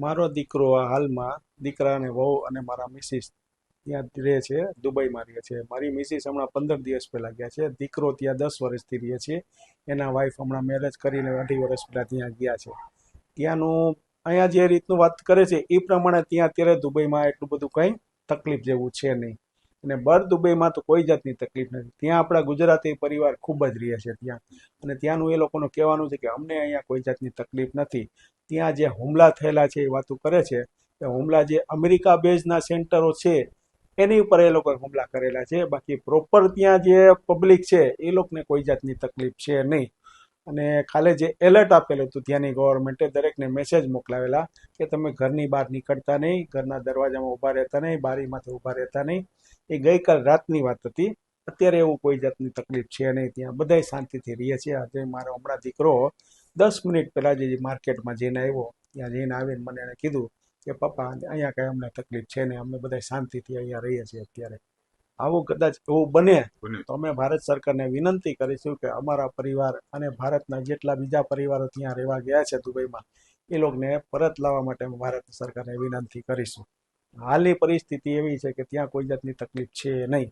મારો દીકરો આ હાલમાં દીકરા અને વહુ અને મારા મિસિસ ત્યાં રહે છે, દુબઈમાં રહે છે. મારી મિસિસ હમણાં 15 દિવસ પહેલા ગયા છે. દીકરો ત્યાં 10 વર્ષથી રહે છે. એના વાઈફ હમણાં મેરેજ કરીને 2.5 વર્ષ પહેલા ત્યાં ગયા છે. ત્યાંનું અહીંયા જે રીતનું વાત કરે છે એ પ્રમાણે ત્યાં અત્યારે દુબઈમાં એટલું બધું કંઈ તકલીફ જેવું છે નહીં. અને બર દુબઈમાં તો કોઈ જાતની તકલીફ નથી. ત્યાં આપણા ગુજરાતી પરિવાર ખૂબ જ રહે છે ત્યાં. અને ત્યાંનું એ લોકોનું કહેવાનું છે કે અમને અહીંયા કોઈ જાતની તકલીફ નથી. ત્યાં જે હુમલા થયેલા છે એ વાતો કરે છે. એ હુમલા જે અમેરિકા બેઝના સેન્ટરો છે એની ઉપર એ લોકોએ હુમલા કરેલા છે. બાકી પ્રોપર ત્યાં જે પબ્લિક છે એ લોકોને કોઈ જાતની તકલીફ છે નહીં. અને ખાલી જે એલર્ટ આપેલું હતું ત્યાંની ગવર્મેન્ટે દરેકને મેસેજ મોકલાવેલા કે તમે ઘરની બહાર નીકળતા નહીં, ઘરના દરવાજામાં ઊભા રહેતા નહીં, બારીમાંથી ઊભા રહેતા નહીં. એ ગઈકાલ રાતની વાત હતી. અત્યારે એવું કોઈ જાતની તકલીફ છે નહીં. ત્યાં બધાય શાંતિથી રહીએ છીએ. આજે મારો હમણાં દીકરો 10 મિનિટ પહેલાં જે માર્કેટમાં જઈને આવ્યો, ત્યાં જઈને આવીને મને એણે કીધું કે પપ્પા અહીંયા કાંઈ અમને તકલીફ છે નહીં, અમે બધા શાંતિથી અહીંયા રહીએ છીએ અત્યારે. આવું કદાચ એવું બને તો અમે ભારત સરકારને વિનંતી કરીશું કે અમારા પરિવાર અને ભારતના જેટલા બીજા પરિવારો ત્યાં રહેવા ગયા છે દુબઈમાં એ લોકોને પરત લાવવા માટે અમે ભારત સરકારને વિનંતી કરીશું. હાલની પરિસ્થિતિ એવી છે કે ત્યાં કોઈ જાતની તકલીફ છે નહીં.